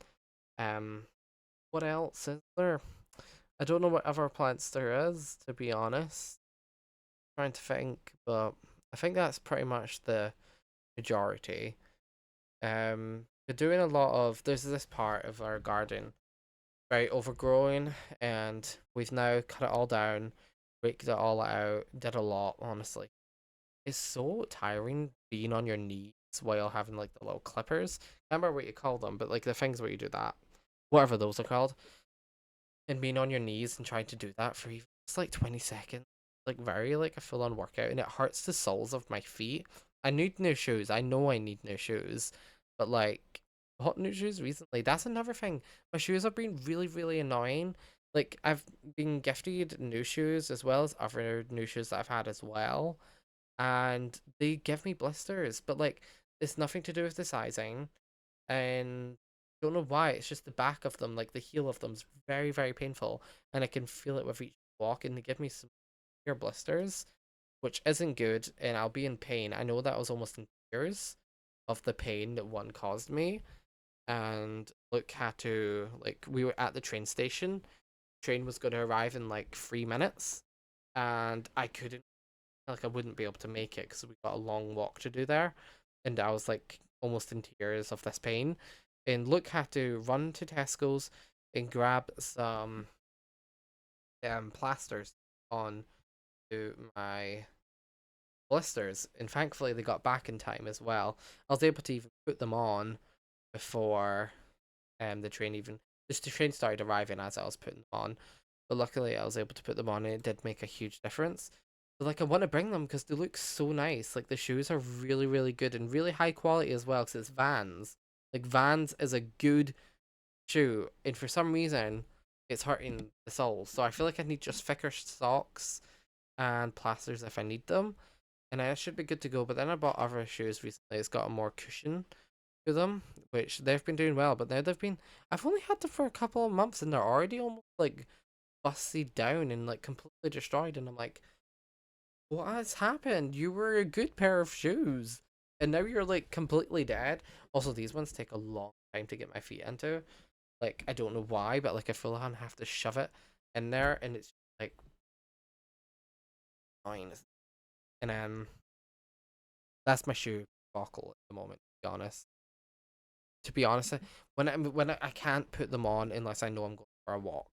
Um, what else is there? I don't know what other plants there is, to be honest. Trying to think, but I think that's pretty much the majority. We're doing a lot of. There's this part of our garden very overgrown, and we've now cut it all down, raked it all out, did a lot. Honestly, it's so tiring being on your knees while having like the little clippers. I remember what you call them, but like the things where you do that, whatever those are called, and being on your knees and trying to do that for even just like 20 seconds, like very like a full on workout, and it hurts the soles of my feet. I need new shoes. I know I need new shoes, but like bought new shoes recently. That's another thing. My shoes have been really, really annoying. Like I've been gifted new shoes as well as other new shoes that I've had as well, and they give me blisters. But like it's nothing to do with the sizing, and don't know why. It's just the back of them, like the heel of them, is very, very painful, and I can feel it with each walk, and they give me some ear blisters, which isn't good, and I'll be in pain. I know that I was almost in tears of the pain that one caused me, and look, had to like we were at the train station. Train was going to arrive in like 3 minutes, and I couldn't like I wouldn't be able to make it because we got a long walk to do there, and I was like almost in tears of this pain. And Luke had to run to Tesco's and grab some plasters on to my blisters, and thankfully they got back in time as well. I was able to even put them on before the train even just the train started arriving as I was putting them on. But luckily I was able to put them on and it did make a huge difference. So like I want to bring them because they look so nice. Like the shoes are really, really good and really high quality as well because it's Vans. Like Vans is a good shoe, and for some reason it's hurting the soles. So I feel like I need just thicker socks and plasters if I need them, and I should be good to go. But then I bought other shoes recently. It's got a more cushion to them, which they've been doing well. But now I've only had them for a couple of months, and they're already almost like busted down and like completely destroyed. And I'm like, what has happened? You were a good pair of shoes, and now you're like completely dead. Also, these ones take a long time to get my feet into. Like I don't know why, but like I full on have to shove it in there, and it's like fine. And that's my shoe buckle at the moment. To be honest, I can't put them on unless I know I'm going for a walk.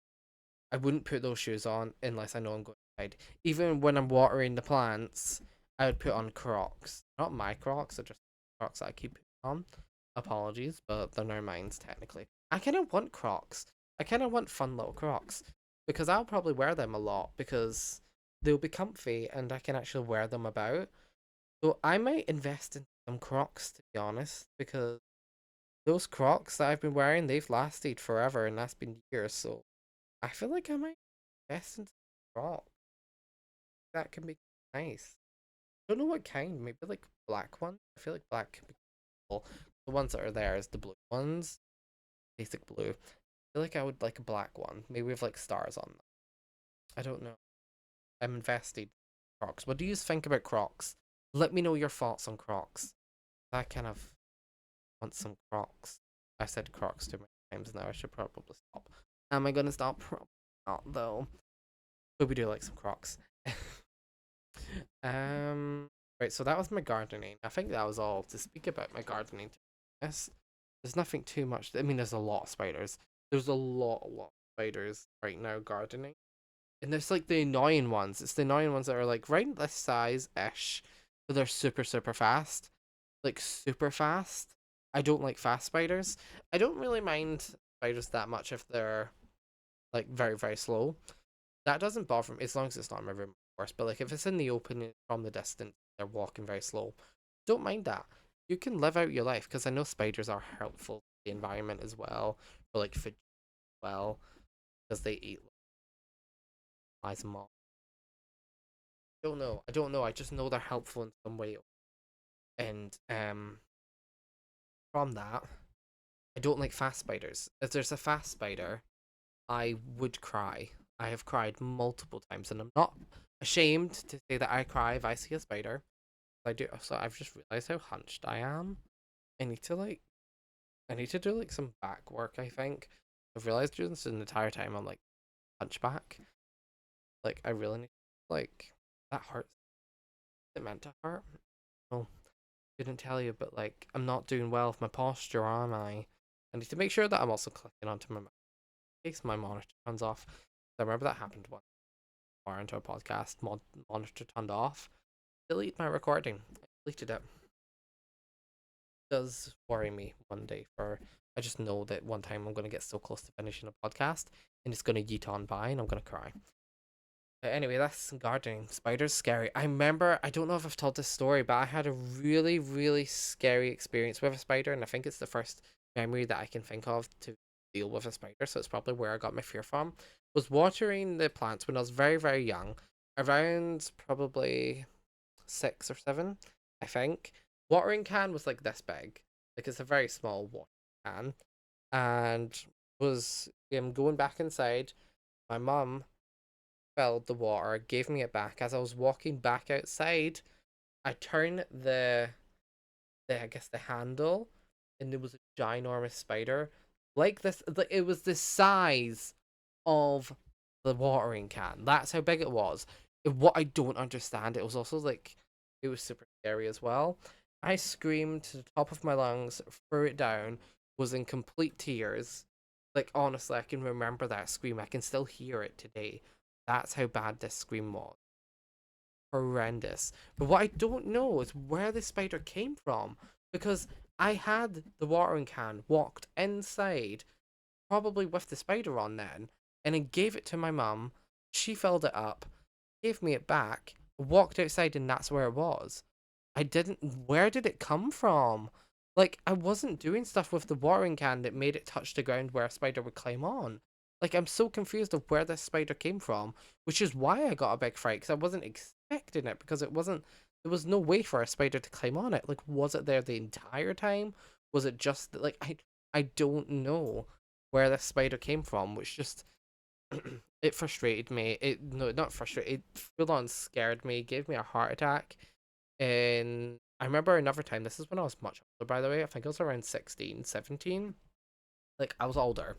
I wouldn't put those shoes on unless I know I'm going outside. Even when I'm watering the plants, I would put on Crocs. Not my Crocs, they're just Crocs that I keep putting on. Apologies, but they're no mines technically. I kind of want Crocs. I kind of want fun little Crocs because I'll probably wear them a lot because they'll be comfy and I can actually wear them about. So I might invest in some Crocs to be honest because those Crocs that I've been wearing, they've lasted forever, and that's been years. So I feel like I might invest in some Crocs. That can be nice. I don't know what kind. Maybe like black ones. I feel like black can be cool. The ones that are there is the blue ones, basic blue. I feel like I would like a black one, maybe with like stars on them. I don't know. I'm invested in Crocs. What do you think about Crocs? Let me know your thoughts on Crocs. I kind of want some Crocs. I said Crocs too many times now. I should probably stop. Am I gonna stop? Probably not though. But we do like some Crocs. Right. So that was my gardening. I think that was all to speak about my gardening. Yes. There's nothing too much. I mean, there's a lot of spiders. There's a lot of spiders right now gardening. And there's like the annoying ones. It's the annoying ones that are like right this size ish, but they're super fast. Like super fast. I don't like fast spiders. I don't really mind spiders that much if they're like very slow. That doesn't bother me as long as it's not in my room, of course. But like if it's in the open from the distance, they're walking very slow. Don't mind that. You can live out your life because I know spiders are helpful to the environment as well, for like food as well, because they eat flies and moths. Don't know. I don't know. I just know they're helpful in some way. And from that, I don't like fast spiders. If there's a fast spider, I would cry. I have cried multiple times, and I'm not ashamed to say that I cry if I see a spider. I do. So I've just realized how hunched I am. I need to like, I need to do like some back work. I think I've realized doing this the entire time. I'm like hunchback. Like I really need, like that hurts. Is it meant to hurt? Oh, didn't tell you, but like I'm not doing well with my posture, am I? I need to make sure that I'm also clicking onto my in case my monitor turns off. I remember that happened once. Far into a podcast, monitor turned off. Delete my recording. I deleted it. Does worry me one day. For I just know that one time I'm gonna get so close to finishing a podcast and it's gonna yeet on by and I'm gonna cry. Anyway, that's gardening. Spiders scary. I remember, I don't know if I've told this story, but I had a really scary experience with a spider, and I think it's the first memory that I can think of to deal with a spider, so it's probably where I got my fear from. Was watering the plants when I was very young, around probably 6 or 7, I think. Watering can was like this big. Like it's a very small watering can. And was going back inside. My mum filled the water, gave me it back. As I was walking back outside, I turned the I guess the handle, and there was a ginormous spider. Like this, like it was the size of the watering can. That's how big it was. What I don't understand, it was also like it was super scary as well. I screamed to the top of my lungs, threw it down, was in complete tears. Like honestly, I can remember that scream. I can still hear it today. That's how bad this scream was. Horrendous. But what I don't know is where the spider came from. Because I had the watering can, walked inside, probably with the spider on then, and then gave it to my mum. She filled it up, gave me it back, walked outside, and that's where it was. I didn't. Where did it come from? Like, I wasn't doing stuff with the watering can that made it touch the ground where a spider would climb on. Like, I'm so confused of where this spider came from, which is why I got a big fright, because I wasn't expecting it, because it wasn't. There was no way for a spider to climb on it. Like, was it there the entire time? Was it just like I don't know where this spider came from, which just it frustrated me. It no, not frustrated. It full on scared me. Gave me a heart attack. And I remember another time. This is when I was much older, by the way. I think I was around 16, 17. Like I was older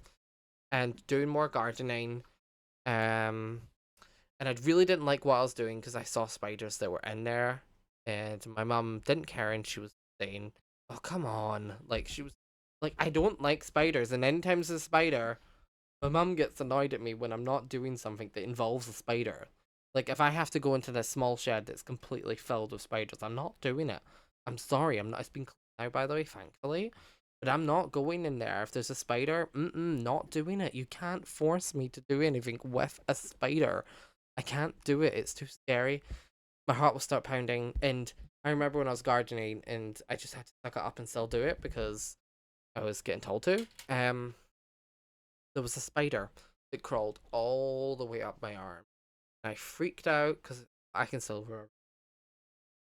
and doing more gardening. Um, and I really didn't like what I was doing because I saw spiders that were in there, and my mum didn't care, and she was saying, "Oh, come on!" Like she was like, "I don't like spiders," and anytime there's a spider, my mum gets annoyed at me when I'm not doing something that involves a spider. Like if I have to go into this small shed that's completely filled with spiders, I'm not doing it. I'm sorry, I'm not. It's been cleaned now, by the way, thankfully. But I'm not going in there. If there's a spider, not doing it. You can't force me to do anything with a spider. I can't do it. It's too scary. My heart will start pounding. And I remember when I was gardening, and I just had to suck it up and still do it because I was getting told to. There was a spider that crawled all the way up my arm. I freaked out because I can still remember.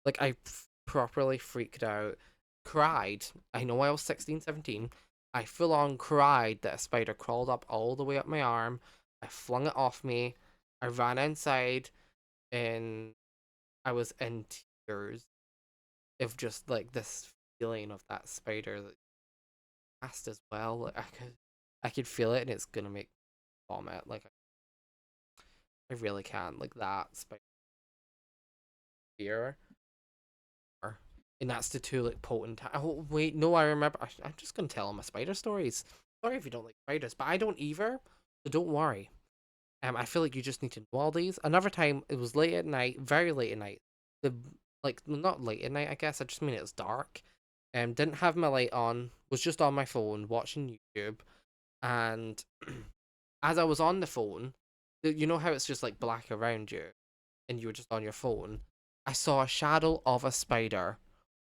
Like, properly freaked out, cried. I know I was 16, 17. I full on cried that a spider crawled up all the way up my arm. I flung it off me. I ran inside and I was in tears of just like this feeling of that spider that passed as well. Like, I could feel it and it's gonna make me vomit. Like, I really can't. Like, that spider fear. And that's the two like potent. Oh wait, no, I remember. I'm just gonna tell him my spider stories. Sorry if you don't like spiders, but I don't either. So don't worry. I feel like you just need to know all these. Another time, it was late at night, very late at night. The like not late at night, I guess. I just mean it was dark. Didn't have my light on. Was just on my phone watching YouTube, and as I was on the phone, you know how it's just like black around you, and you were just on your phone. I saw a shadow of a spider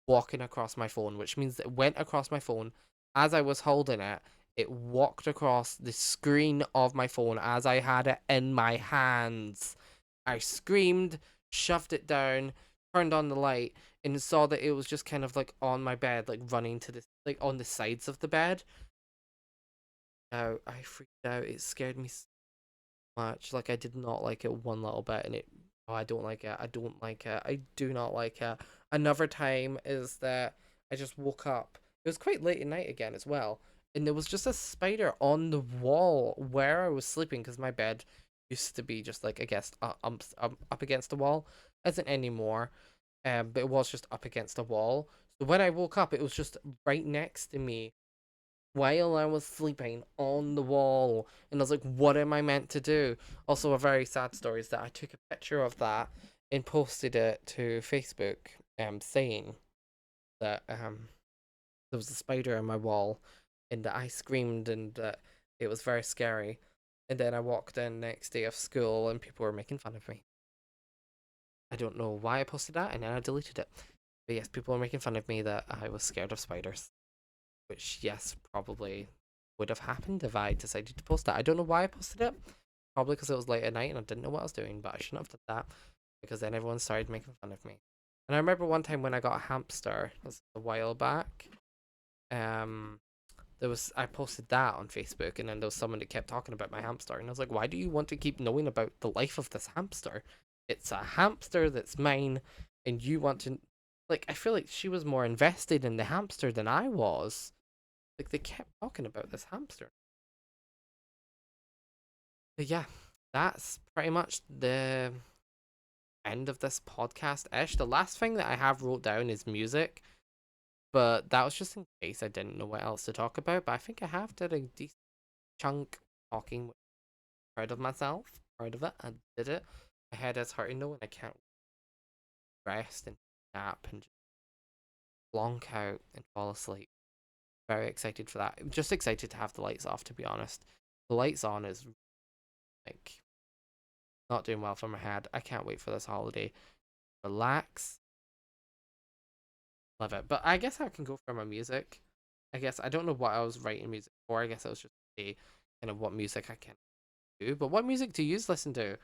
walking across my phone, which means it went across my phone as I was holding it. It walked across the screen of my phone as I had it in my hands. I screamed, shoved it down, turned on the light, and saw that it was just kind of like on my bed, like running to the like on the sides of the bed. Now I freaked out. It scared me so much. Like, I did not like it one little bit, and it. Oh, I don't like it. I don't like it. I do not like it. Another time is that I just woke up. It was quite late at night again as well, and there was just a spider on the wall where I was sleeping because my bed used to be just like, I guess, up against the wall. Isn't anymore. But it was just up against the wall. So when I woke up, it was just right next to me while I was sleeping on the wall. And I was like, what am I meant to do? Also, a very sad story is that I took a picture of that and posted it to Facebook, saying that there was a spider on my wall and that I screamed and that it was very scary. And then I walked in next day of school and people were making fun of me. I don't know why I posted that and then I deleted it. But yes, people were making fun of me that I was scared of spiders. Which, yes, probably would have happened if I decided to post that. I don't know why I posted it. Probably because it was late at night and I didn't know what I was doing, but I shouldn't have done that because then everyone started making fun of me. And I remember one time when I got a hamster, it was a while back. Um, I posted that on Facebook, and then there was someone that kept talking about my hamster, and I was like, why do you want to keep knowing about the life of this hamster? It's a hamster that's mine, and you want to. Like, I feel like she was more invested in the hamster than I was. Like, they kept talking about this hamster. But yeah, that's pretty much the end of this podcast ish. The last thing that I have wrote down is music, but that was just in case I didn't know what else to talk about. But I think I have did a decent chunk talking. Proud of myself, proud of it. I did it. My head is hurting though, and I can't rest and nap and just blonk out and fall asleep. Very excited for that. I'm just excited to have the lights off, to be honest. The lights on is like not doing well for my head. I can't wait for this holiday. Relax. Love it. But I guess I can go for my music. I guess I don't know what I was writing music for. I guess I was just say kind of what music I can do. But what music do you listen to? I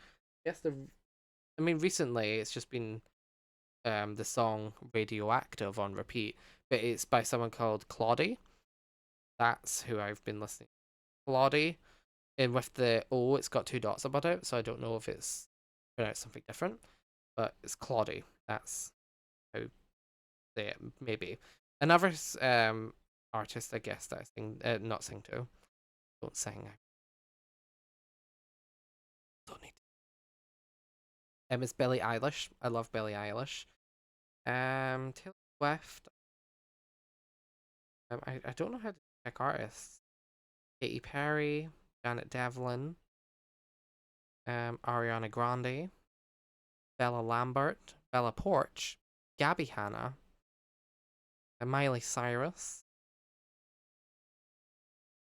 guess I mean recently it's just been the song Radioactive on repeat. But it's by someone called Claudie. That's who I've been listening to. Claudie. And with the O, it's got two dots above it, so I don't know if it's pronounced something different. But it's Claudie. That's how they say it, maybe. Another artist, I guess, that I sing, not sing to. Don't sing. I don't need to. It's Billie Eilish. I love Billie Eilish. Taylor Swift. I don't know how to pick artists. Katy Perry, Janet Devlin, Ariana Grande, Bella Lambert, Bella Porch, Gabby Hanna, and Miley Cyrus.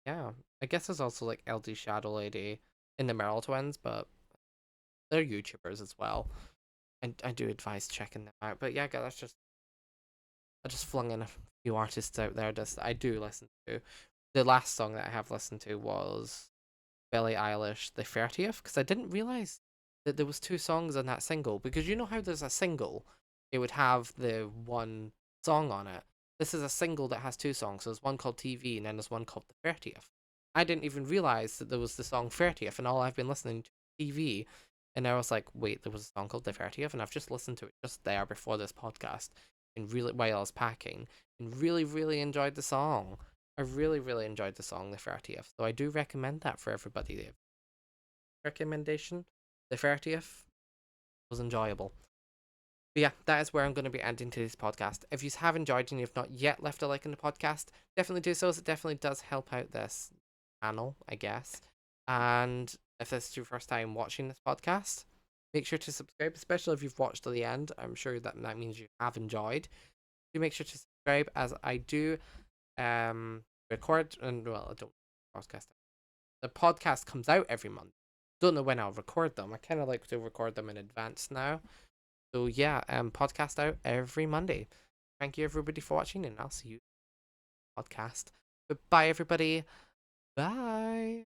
Yeah, I guess there's also like LD Shadow Lady and the Meryl Twins, but they're YouTubers as well. And I do advise checking them out. But yeah, that's just I just flung in a new artists out there that I do listen to. The last song that I have listened to was Billie Eilish, The 30th, because I didn't realize that there was two songs on that single. Because you know how there's a single, it would have the one song on it. This is a single that has two songs. So there's one called TV and then there's one called The 30th. I didn't even realize that there was the song 30th, and all I've been listening to TV. And I was like, wait, there was a song called The 30th, and I've just listened to it just there before this podcast, and really while I was packing, and really, really enjoyed the song. I really, really enjoyed the song The 30th, so I do recommend that for everybody. The recommendation, The 30th, was enjoyable. But yeah, that is where I'm going to be ending today's podcast. If you have enjoyed and you've not yet left a like on the podcast, definitely do so. It definitely does help out this channel, I guess. And if this is your first time watching this podcast, make sure to subscribe, especially if you've watched to the end. I'm sure that means you have enjoyed. Do make sure to subscribe, as I do record, and well, I don't podcast. The podcast comes out every month. Don't know when I'll record them. I kind of like to record them in advance now. So yeah, podcast out every Monday. Thank you everybody for watching, and I'll see you in the podcast. Goodbye everybody. Bye.